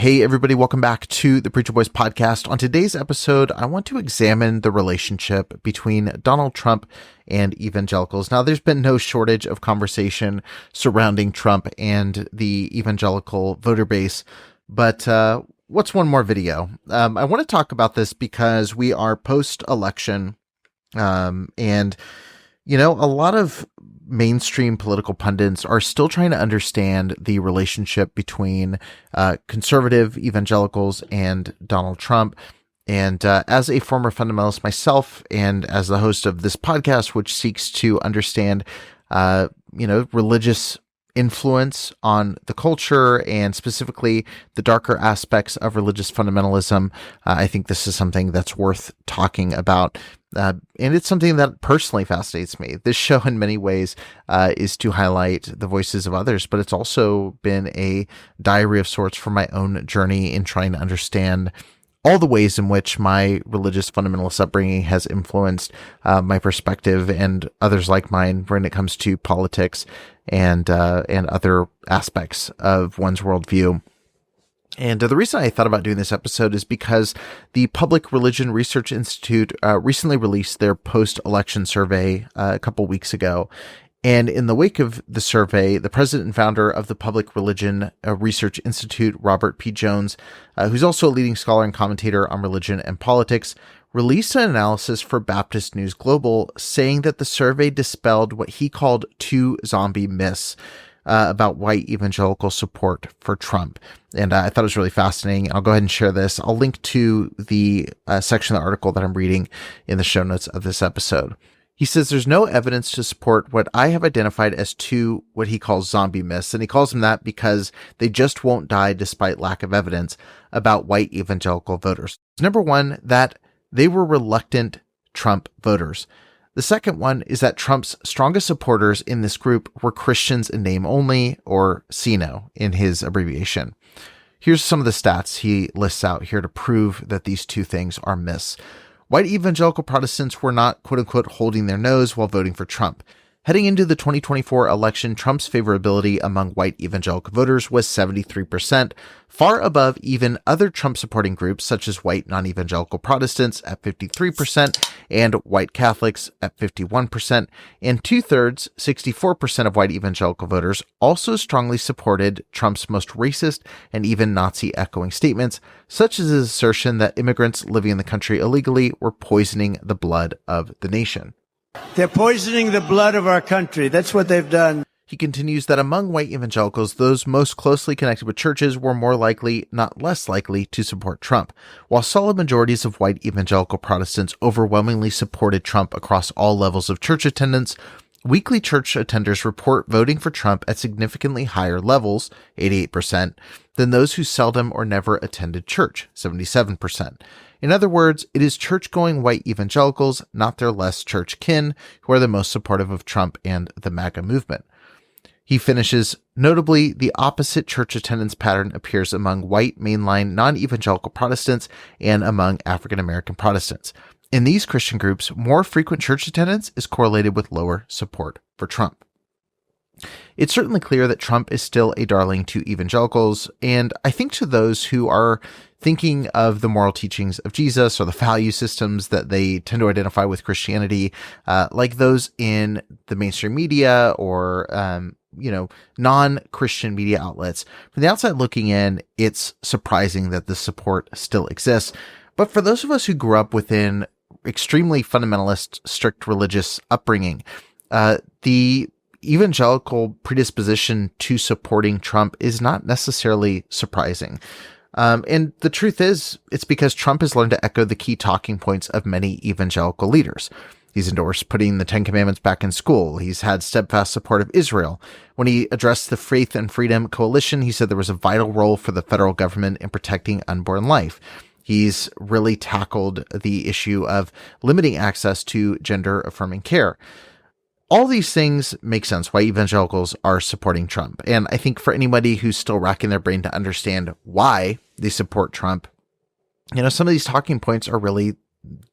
Hey, everybody, welcome back to the Preacher Boys podcast. On today's episode, I want to examine the relationship between Donald Trump and evangelicals. Now, there's been no shortage of conversation surrounding Trump and the evangelical voter base, but what's one more video? I want to talk about this because we are post-election, and, you know, a lot of mainstream political pundits are still trying to understand the relationship between conservative evangelicals and Donald Trump. And as a former fundamentalist myself, and as the host of this podcast, which seeks to understand, religious influence on the culture and specifically the darker aspects of religious fundamentalism, I think this is something that's worth talking about. And it's something that personally fascinates me. This show in many ways is to highlight the voices of others, but it's also been a diary of sorts for my own journey in trying to understand all the ways in which my religious fundamentalist upbringing has influenced my perspective and others like mine when it comes to politics and other aspects of one's worldview. And the reason I thought about doing this episode is because the Public Religion Research Institute recently released their post-election survey a couple weeks ago. And in the wake of the survey, the president and founder of the Public Religion Research Institute, Robert P. Jones, who's also a leading scholar and commentator on religion and politics, released an analysis for Baptist News Global saying that the survey dispelled what he called two zombie myths about white evangelical support for Trump. And I thought it was really fascinating. I'll go ahead and share this. I'll link to the section of the article that I'm reading in the show notes of this episode. He says there's no evidence to support what I have identified as two, what he calls zombie myths. And he calls them that because they just won't die despite lack of evidence about white evangelical voters. Number one, that they were reluctant Trump voters. The second one is that Trump's strongest supporters in this group were Christians in name only, or CINO in his abbreviation. Here's some of the stats he lists out here to prove that these two things are myths. White evangelical Protestants were not, quote unquote, holding their nose while voting for Trump. Heading into the 2024 election, Trump's favorability among white evangelical voters was 73%, far above even other Trump-supporting groups such as white non-evangelical Protestants at 53% and white Catholics at 51%, and two-thirds, 64% of white evangelical voters also strongly supported Trump's most racist and even Nazi-echoing statements, such as his assertion that immigrants living in the country illegally were poisoning the blood of the nation. They're poisoning the blood of our country. That's what they've done. He continues that among white evangelicals, those most closely connected with churches were more likely, not less likely, to support Trump. While solid majorities of white evangelical Protestants overwhelmingly supported Trump across all levels of church attendance, weekly church attenders report voting for Trump at significantly higher levels, 88%, than those who seldom or never attended church, 77%. In other words, it is church-going white evangelicals, not their less church kin, who are the most supportive of Trump and the MAGA movement. He finishes, notably, the opposite church attendance pattern appears among white mainline non-evangelical Protestants and among African-American Protestants. In these Christian groups, more frequent church attendance is correlated with lower support for Trump. It's certainly clear that Trump is still a darling to evangelicals, and I think to those who are thinking of the moral teachings of Jesus or the value systems that they tend to identify with Christianity, like those in the mainstream media or, non-Christian media outlets. From the outside looking in, it's surprising that this support still exists. But for those of us who grew up within extremely fundamentalist, strict religious upbringing, the evangelical predisposition to supporting Trump is not necessarily surprising. And the truth is, it's because Trump has learned to echo the key talking points of many evangelical leaders. He's endorsed putting the Ten Commandments back in school. He's had steadfast support of Israel. When he addressed the Faith and Freedom Coalition, he said there was a vital role for the federal government in protecting unborn life. He's really tackled the issue of limiting access to gender-affirming care. All these things make sense why evangelicals are supporting Trump. And I think for anybody who's still racking their brain to understand why they support Trump, some of these talking points are really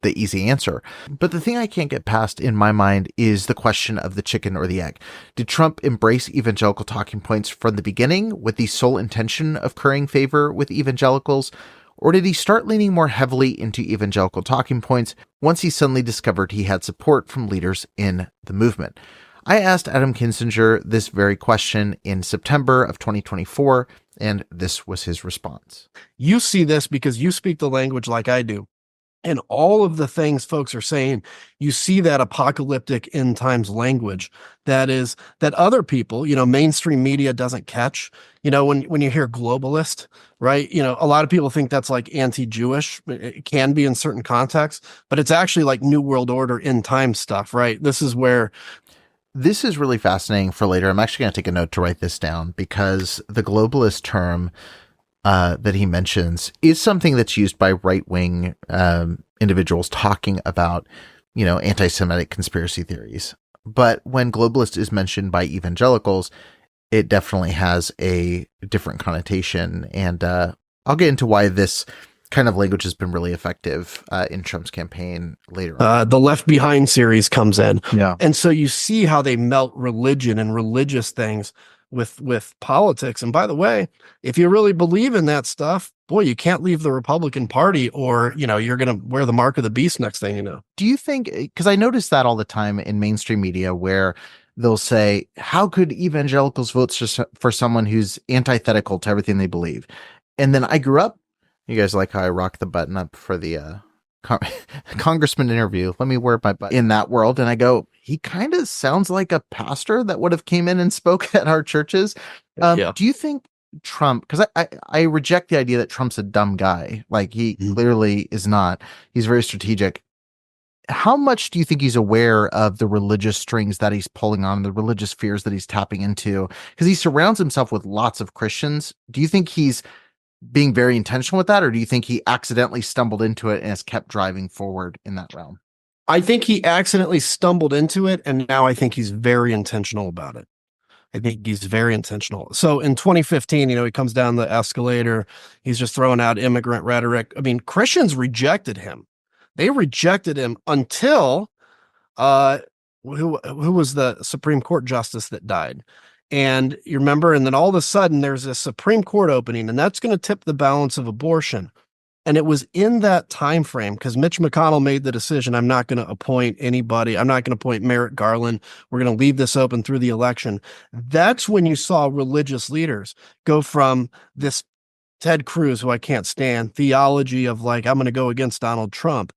the easy answer. But the thing I can't get past in my mind is the question of the chicken or the egg. Did Trump embrace evangelical talking points from the beginning with the sole intention of currying favor with evangelicals? Or did he start leaning more heavily into evangelical talking points once he suddenly discovered he had support from leaders in the movement? I asked Adam Kinzinger this very question in September of 2024, and this was his response. You see this because you speak the language like I do. And all of the things folks are saying, you see that apocalyptic end times language that other people, mainstream media doesn't catch. When you hear globalist, right? A lot of people think that's like anti-Jewish. It can be in certain contexts, but it's actually like New World Order end time stuff, right? This is really fascinating for later. I'm actually going to take a note to write this down because the globalist term that he mentions is something that's used by right-wing individuals talking about, anti-Semitic conspiracy theories. But when globalist is mentioned by evangelicals, it definitely has a different connotation. And I'll get into why this kind of language has been really effective in Trump's campaign later on. The Left Behind series comes in. Yeah. And so you see how they melt religion and religious things with politics. And by the way, if you really believe in that stuff, boy, you can't leave the Republican Party or, you're going to wear the mark of the beast next thing you know. Do you think, because I notice that all the time in mainstream media where they'll say, how could evangelicals vote for someone who's antithetical to everything they believe? And then I grew up, you guys like how I rock the button up for the Congressman interview. Let me wear my button in that world. And I go, he kind of sounds like a pastor that would have came in and spoke at our churches. Do you think Trump, because I reject the idea that Trump's a dumb guy. Like he clearly is not. He's very strategic. How much do you think he's aware of the religious strings that he's pulling on, the religious fears that he's tapping into? Because he surrounds himself with lots of Christians. Do you think he's being very intentional with that, or do you think he accidentally stumbled into it and has kept driving forward in that realm? I think he accidentally stumbled into it, and now I think he's very intentional about it. I think he's very intentional. So in 2015, he comes down the escalator. He's just throwing out immigrant rhetoric. I mean, Christians rejected him. They rejected him until who was the Supreme Court justice that died. And you remember, and then all of a sudden there's a Supreme Court opening, and that's going to tip the balance of abortion. And it was in that time frame because Mitch McConnell made the decision, I'm not going to appoint anybody. I'm not going to appoint Merrick Garland. We're going to leave this open through the election. That's when you saw religious leaders go from this Ted Cruz, who I can't stand, theology of like, I'm going to go against Donald Trump,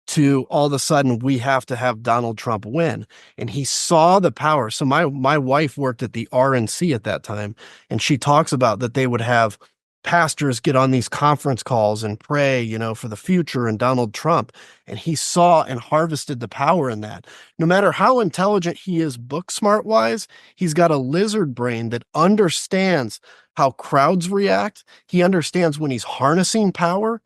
to all of a sudden we have to have Donald Trump win. And he saw the power. So my wife worked at the RNC at that time, and she talks about that they would have pastors get on these conference calls and pray, for the future and Donald Trump. And he saw and harvested the power in that. No matter how intelligent he is book smart wise, he's got a lizard brain that understands how crowds react. He understands when he's harnessing power.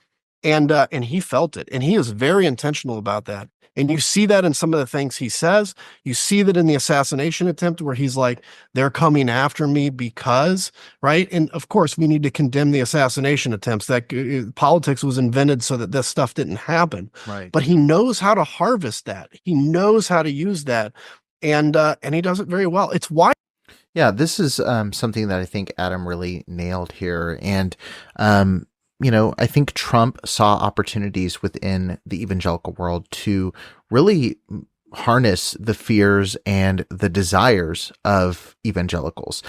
And he felt it, and he is very intentional about that. And you see that in some of the things he says. You see that in the assassination attempt where he's like, they're coming after me because, right? And of course, we need to condemn the assassination attempts. That politics was invented so that this stuff didn't happen. Right. But he knows how to harvest that. He knows how to use that, and he does it very well. It's why. Yeah, this is something that I think Adam really nailed here, and I think Trump saw opportunities within the evangelical world to really harness the fears and the desires of evangelicals.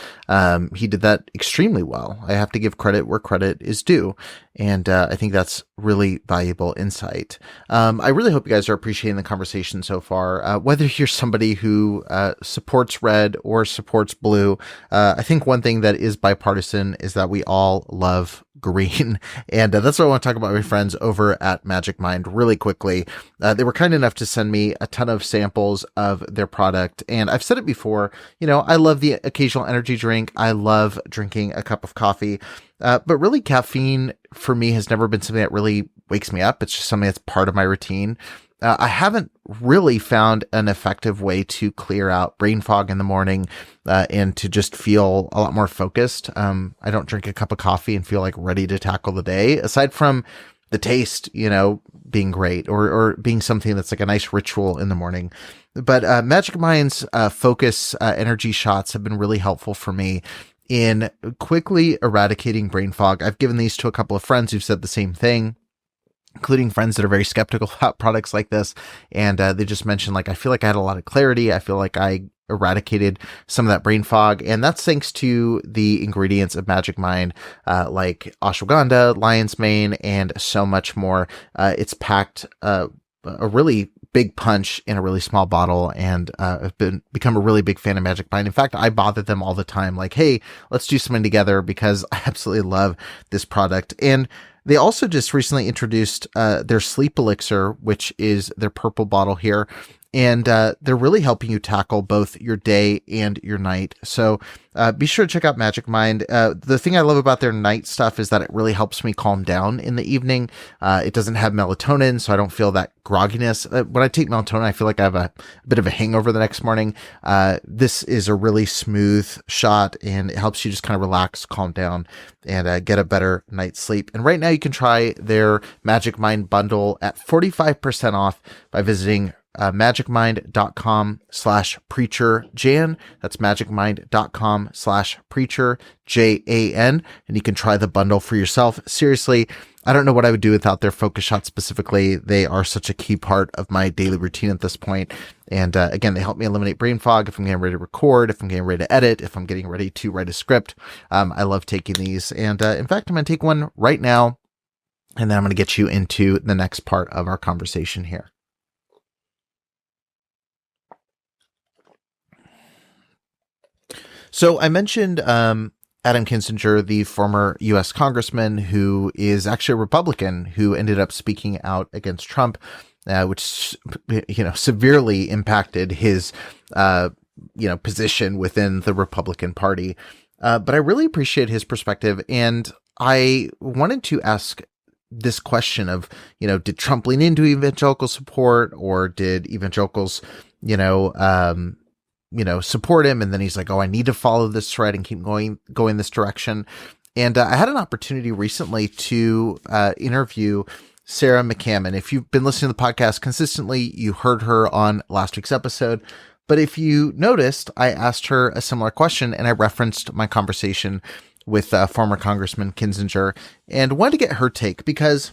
He did that extremely well. I have to give credit where credit is due. And I think that's really valuable insight. I really hope you guys are appreciating the conversation so far. Whether you're somebody who supports red or supports blue, I think one thing that is bipartisan is that we all love green. And that's what I want to talk about with my friends over at Magic Mind really quickly. They were kind enough to send me a ton of samples of their product. And I've said it before, I love the occasional energy drink. I love drinking a cup of coffee. But really caffeine for me has never been something that really wakes me up. It's just something that's part of my routine. I haven't really found an effective way to clear out brain fog in the morning and to just feel a lot more focused. I don't drink a cup of coffee and feel like ready to tackle the day. Aside from the taste, being great or being something that's like a nice ritual in the morning. But Magic Mind's focus energy shots have been really helpful for me in quickly eradicating brain fog. I've given these to a couple of friends who've said the same thing, including friends that are very skeptical about products like this. And they just mentioned, like, I feel like I had a lot of clarity. I feel like I eradicated some of that brain fog. And that's thanks to the ingredients of Magic Mind, like ashwagandha, lion's mane, and so much more. It's packed a really big punch in a really small bottle, and I've become a really big fan of Magic Mind. In fact, I bother them all the time, like, hey, let's do something together, because I absolutely love this product. And they also just recently introduced their sleep elixir, which is their purple bottle here. And they're really helping you tackle both your day and your night. So be sure to check out Magic Mind. The thing I love about their night stuff is that it really helps me calm down in the evening. It doesn't have melatonin, so I don't feel that grogginess. When I take melatonin, I feel like I have a bit of a hangover the next morning. This is a really smooth shot, and it helps you just kind of relax, calm down, and get a better night's sleep. And right now you can try their Magic Mind bundle at 45% off by visiting magicmind.com/preacher Jan. That's magicmind.com/preacher JAN. And you can try the bundle for yourself. Seriously, I don't know what I would do without their focus shots specifically. They are such a key part of my daily routine at this point. And again, they help me eliminate brain fog if I'm getting ready to record, if I'm getting ready to edit, if I'm getting ready to write a script. I love taking these. And in fact, I'm going to take one right now, and then I'm going to get you into the next part of our conversation here. So I mentioned Adam Kinzinger, the former U.S. Congressman, who is actually a Republican, who ended up speaking out against Trump, which severely impacted his position within the Republican Party. But I really appreciate his perspective, and I wanted to ask this question of, did Trump lean into evangelical support, or did evangelicals, support him? And then he's like, oh, I need to follow this thread and keep going this direction. And I had an opportunity recently to interview Sarah McCammon. If you've been listening to the podcast consistently, you heard her on last week's episode. But if you noticed, I asked her a similar question, and I referenced my conversation with former Congressman Kinzinger, and wanted to get her take, because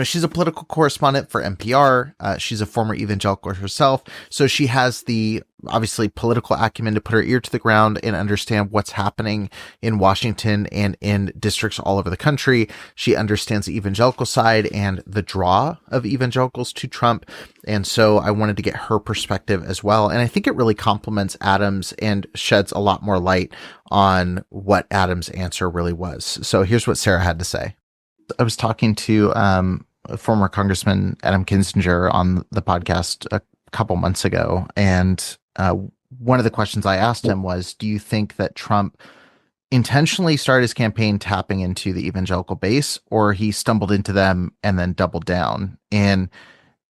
she's a political correspondent for NPR. She's a former evangelical herself. So she has the, obviously, political acumen to put her ear to the ground and understand what's happening in Washington and in districts all over the country. She understands the evangelical side and the draw of evangelicals to Trump. And so I wanted to get her perspective as well. And I think it really complements Adam's and sheds a lot more light on what Adam's answer really was. So here's what Sarah had to say. I was talking to former Congressman Adam Kinzinger on the podcast a couple months ago, and one of the questions I asked him was, do you think that Trump intentionally started his campaign tapping into the evangelical base, or he stumbled into them and then doubled down? And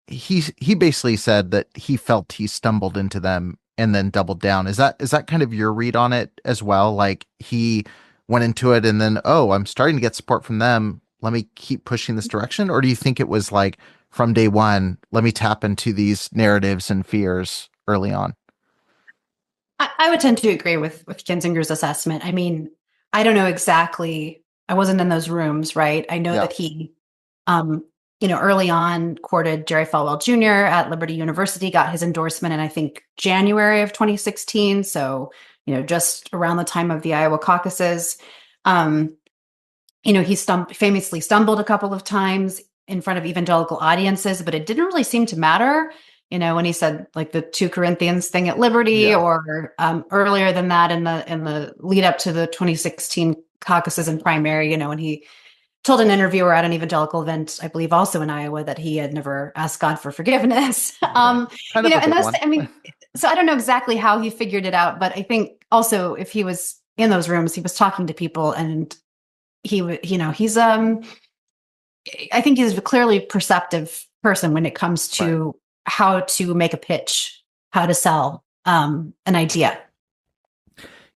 he basically said that he felt he stumbled into them and then doubled down. Is that kind of your read on it as well? Like, he went into it and then, oh, I'm starting to get support from them, let me keep pushing this direction? Or do you think it was like, from day one, let me tap into these narratives and fears early on? I would tend to agree with Kinzinger's assessment. I mean, I don't know exactly. I wasn't in those rooms, right? I know that he, early on courted Jerry Falwell Jr. at Liberty University, got his endorsement in, I think, January of 2016. So, just around the time of the Iowa caucuses. He famously stumbled a couple of times in front of evangelical audiences, but it didn't really seem to matter, when he said, like, the 2 Corinthians thing at Liberty, or earlier than that in the lead up to the 2016 caucuses and primary, when he told an interviewer at an evangelical event, I believe also in Iowa, that he had never asked God for forgiveness. And those, so I don't know exactly how he figured it out, but I think also, if he was in those rooms, he was talking to people, and he's I think he's a clearly perceptive person when it comes to how to make a pitch, how to sell an idea.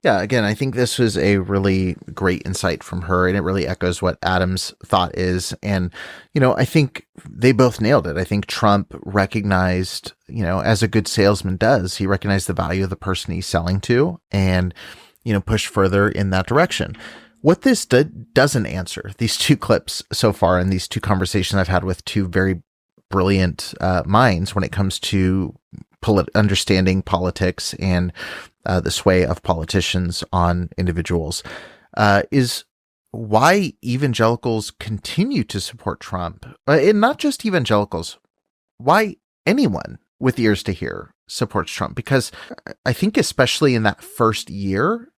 Yeah, again, I think this was a really great insight from her, and it really echoes what Adam's thought is. And, I think they both nailed it. I think Trump recognized, as a good salesman does, he recognized the value of the person he's selling to and, pushed further in that direction. What this doesn't answer, these two clips so far and these two conversations I've had with two very brilliant minds when it comes to understanding politics and the sway of politicians on individuals, is why evangelicals continue to support Trump. And not just evangelicals, why anyone with ears to hear supports Trump. Because I think especially in that first year,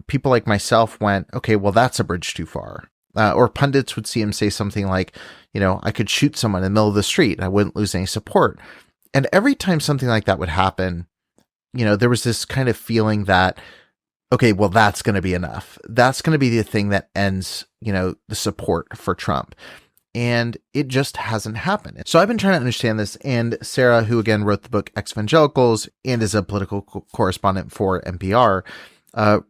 people like myself went, okay, well, that's a bridge too far. Or pundits would see him say something like, I could shoot someone in the middle of the street and I wouldn't lose any support. And every time something like that would happen, there was this kind of feeling that, okay, well, that's going to be enough. That's going to be the thing that ends, the support for Trump. And it just hasn't happened. So I've been trying to understand this. And Sarah, who again wrote the book Evangelicals and is a political correspondent for NPR,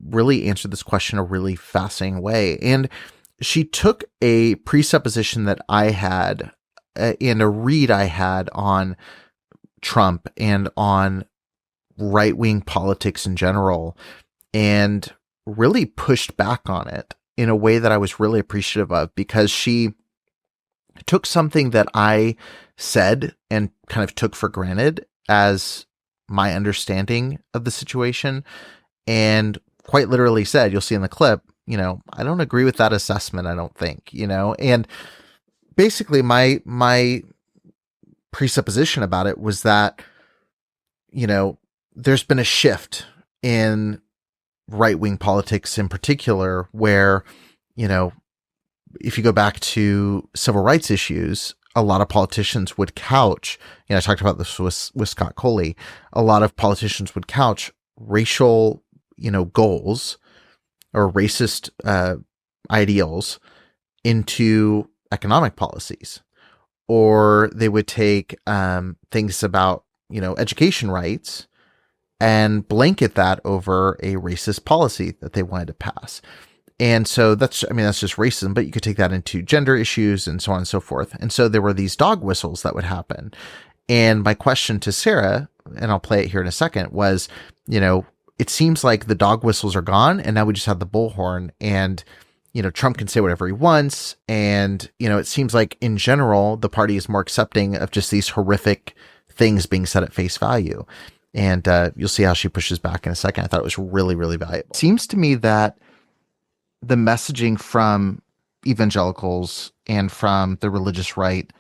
really answered this question in a really fascinating way. And she took a presupposition that I had and a read I had on Trump and on right-wing politics in general, and really pushed back on it in a way that I was really appreciative of, because she took something that I said and kind of took for granted as my understanding of the situation, and quite literally said, you'll see in the clip, I don't agree with that assessment, I don't think, and basically my presupposition about it was that, there's been a shift in right-wing politics in particular, where, if you go back to civil rights issues, a lot of politicians would couch, I talked about this with Scott Coley, a lot of politicians would couch racial, goals or racist ideals into economic policies. Or they would take things about, education rights and blanket that over a racist policy that they wanted to pass. And so that's just racism, but you could take that into gender issues and so on and so forth. And so there were these dog whistles that would happen. And my question to Sarah, and I'll play it here in a second, was, it seems like the dog whistles are gone and now we just have the bullhorn, and, Trump can say whatever he wants. And, it seems like in general, the party is more accepting of just these horrific things being said at face value. And you'll see how she pushes back in a second. I thought it was really, really valuable. It seems to me that the messaging from evangelicals and from the religious right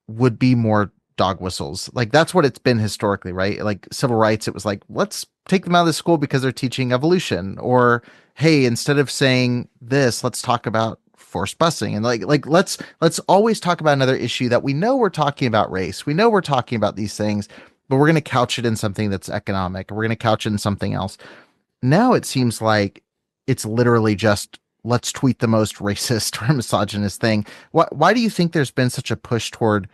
would be more dog whistles. Like, that's what it's been historically, right? Like civil rights, it was like, let's take them out of the school because they're teaching evolution. Or, hey, instead of saying this, let's talk about forced busing. And like let's always talk about another issue that we know we're talking about race. We know we're talking about these things, but we're going to couch it in something that's economic. Or we're going to couch it in something else. Now it seems like it's literally just, let's tweet the most racist or misogynist thing. Why do you think there's been such a push toward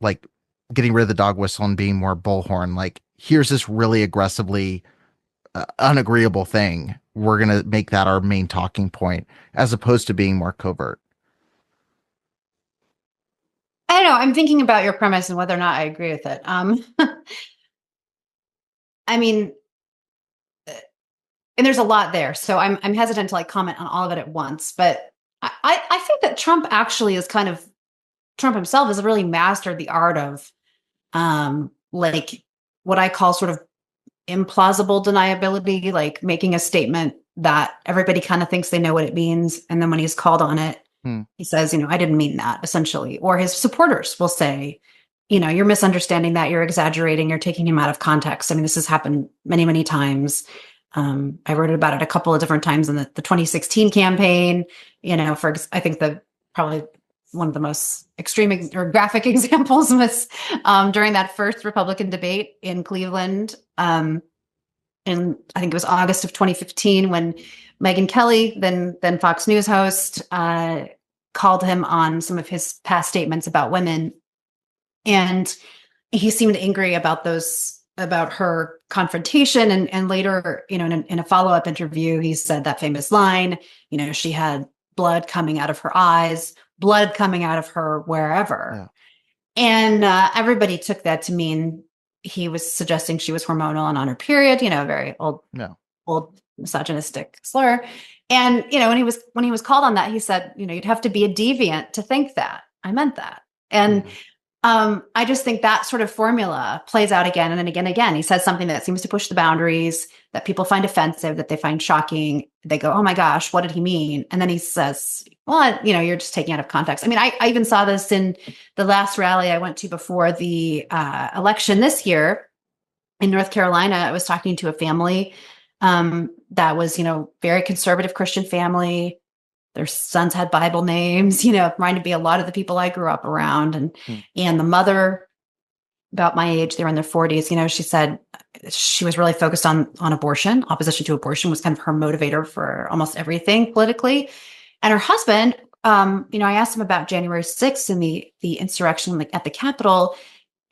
like getting rid of the dog whistle and being more bullhorn? Like, here's this really aggressively unagreeable thing. We're going to make that our main talking point, as opposed to being more covert. I don't know. I'm thinking about your premise and whether or not I agree with it. And there's a lot there, so I'm hesitant to like comment on all of it at once. But I think that Trump himself has really mastered the art of like what I call sort of implausible deniability, like making a statement that everybody kind of thinks they know what it means, and then when he's called on it, he says, I didn't mean that, essentially. Or his supporters will say, you're misunderstanding that, you're exaggerating, you're taking him out of context. I mean, this has happened many, many times. I wrote about it a couple of different times in the 2016 campaign. I think probably one of the most extreme or graphic examples was during that first Republican debate in Cleveland. And I think it was August of 2015 when Megyn Kelly, then Fox News host, called him on some of his past statements about women. And he seemed angry about those about her confrontation, and later, in a follow-up interview, he said that famous line, she had blood coming out of her eyes, blood coming out of her wherever. Yeah. And everybody took that to mean he was suggesting she was hormonal and on her period, a very old misogynistic slur. And, when he was called on that, he said, you'd have to be a deviant to think that. I meant that. And I just think that sort of formula plays out again and then again. He says something that seems to push the boundaries, that people find offensive, that they find shocking. They go, oh my gosh, what did he mean? And then he says, well, you're just taking out of context. I mean, I even saw this in the last rally I went to before the election this year in North Carolina. I was talking to a family that was, very conservative Christian family. Their sons had Bible names, reminded me a lot of the people I grew up around. And the mother, about my age, they were in their 40s, she said she was really focused on abortion. Opposition to abortion was kind of her motivator for almost everything politically. And her husband, I asked him about January 6th and the insurrection at the Capitol.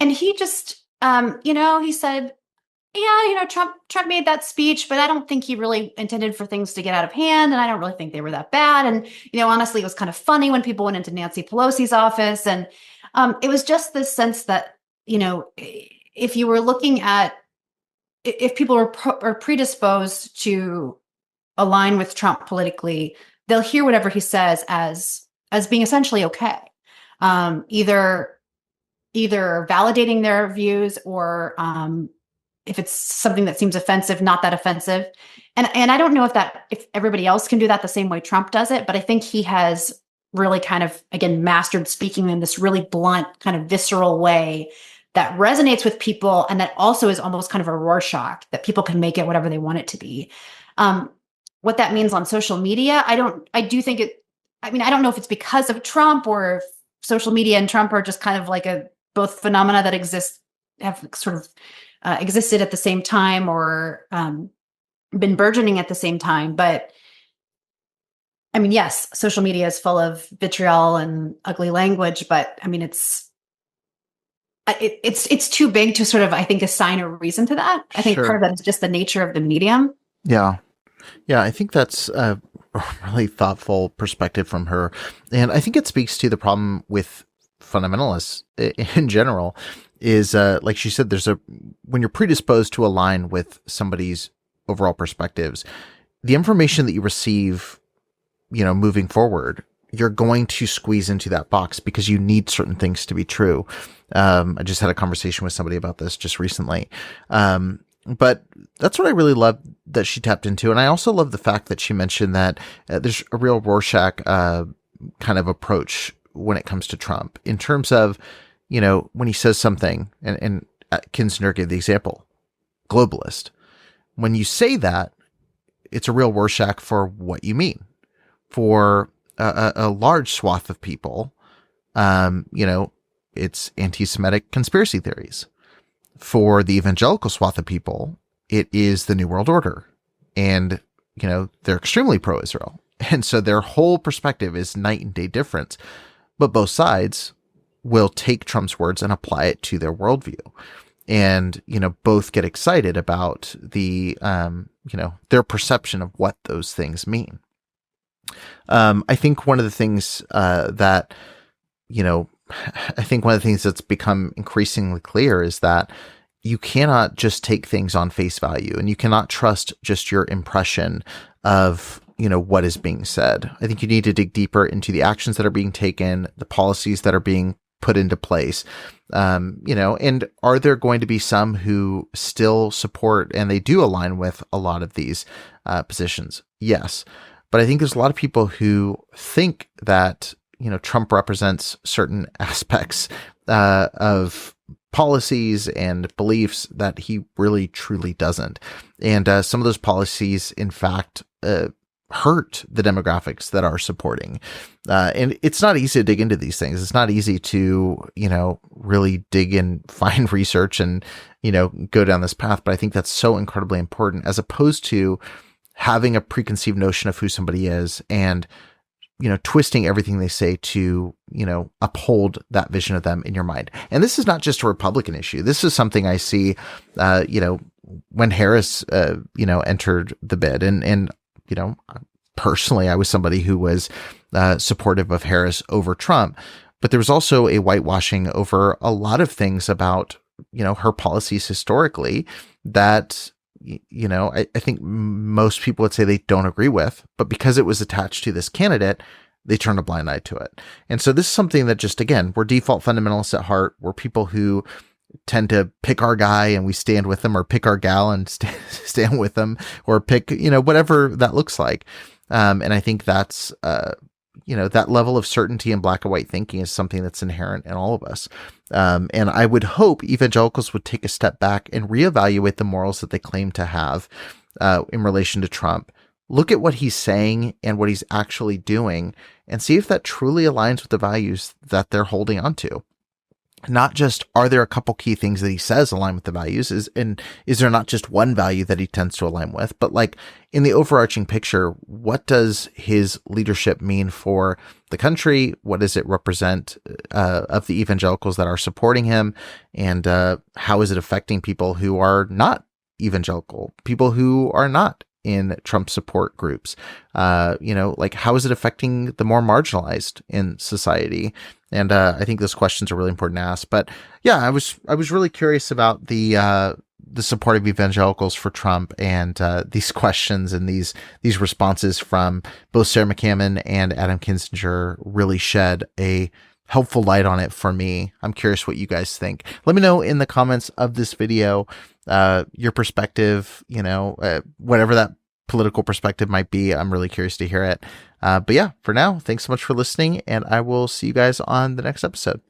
And he just, he said, yeah, Trump made that speech, but I don't think he really intended for things to get out of hand. And I don't really think they were that bad. And, honestly, it was kind of funny when people went into Nancy Pelosi's office. And it was just this sense that, if you were looking at, if people are predisposed to align with Trump politically, they'll hear whatever he says as being essentially okay. Either validating their views or, if it's something that seems offensive, not that offensive. And I don't know if everybody else can do that the same way Trump does it, but I think he has really kind of, again, mastered speaking in this really blunt, kind of visceral way that resonates with people. And that also is almost kind of a Rorschach, that people can make it whatever they want it to be. What that means on social media, I don't know if it's because of Trump or if social media and Trump are just kind of like both phenomena that have sort of existed at the same time or been burgeoning at the same time. But I mean, yes, social media is full of vitriol and ugly language, but I mean, it's too big to sort of, I think, assign a reason to that. I think part of that is just the nature of the medium. Yeah. Yeah, I think that's a really thoughtful perspective from her. And I think it speaks to the problem with fundamentalists in general is, like she said, when you're predisposed to align with somebody's overall perspectives, the information that you receive, moving forward, you're going to squeeze into that box because you need certain things to be true. I just had a conversation with somebody about this just recently. But that's what I really love that she tapped into. And I also love the fact that she mentioned that there's a real Rorschach kind of approach when it comes to Trump in terms of, when he says something, and Kinzinger gave the example, globalist. When you say that, it's a real Rorschach for what you mean. For a large swath of people, it's anti-Semitic conspiracy theories. For the evangelical swath of people, it is the New World Order. And, they're extremely pro-Israel. And so their whole perspective is night and day difference. But both sides will take Trump's words and apply it to their worldview. And, both get excited about their perception of what those things mean. I think one of the things that's become increasingly clear is that you cannot just take things on face value, and you cannot trust just your impression of, what is being said. I think you need to dig deeper into the actions that are being taken, the policies that are being put into place, and are there going to be some who still support and they do align with a lot of these positions? Yes. But I think there's a lot of people who think that, Trump represents certain aspects of policies and beliefs that he really truly doesn't. And some of those policies, in fact, hurt the demographics that are supporting. And it's not easy to dig into these things. It's not easy to, really dig and find research and, go down this path. But I think that's so incredibly important, as opposed to having a preconceived notion of who somebody is and, twisting everything they say to, uphold that vision of them in your mind. And this is not just a Republican issue. This is something I see, when Harris, entered the bid. And personally, I was somebody who was supportive of Harris over Trump. But there was also a whitewashing over a lot of things about, her policies historically that, I think most people would say they don't agree with. But because it was attached to this candidate, they turn a blind eye to it. And so this is something that just, again, we're default fundamentalists at heart. We're people who tend to pick our guy and we stand with them, or pick our gal and stand with them, or pick, whatever that looks like. And I think that's, that level of certainty in black and white thinking is something that's inherent in all of us. And I would hope evangelicals would take a step back and reevaluate the morals that they claim to have in relation to Trump. Look at what he's saying and what he's actually doing, and see if that truly aligns with the values that they're holding on to. Not just, are there a couple key things that he says align with the values, is there not just one value that he tends to align with, but like in the overarching picture, what does his leadership mean for the country? What does it represent of the evangelicals that are supporting him? And how is it affecting people who are not evangelical, people who are not in Trump support groups? How is it affecting the more marginalized in society? And I think those questions are really important to ask. But yeah, I was really curious about the support of evangelicals for Trump, and these questions and these responses from both Sarah McCammon and Adam Kinzinger really shed a helpful light on it for me. I'm curious what you guys think. Let me know in the comments of this video your perspective, whatever that political perspective might be. I'm really curious to hear it. But yeah, for now, thanks so much for listening, and I will see you guys on the next episode.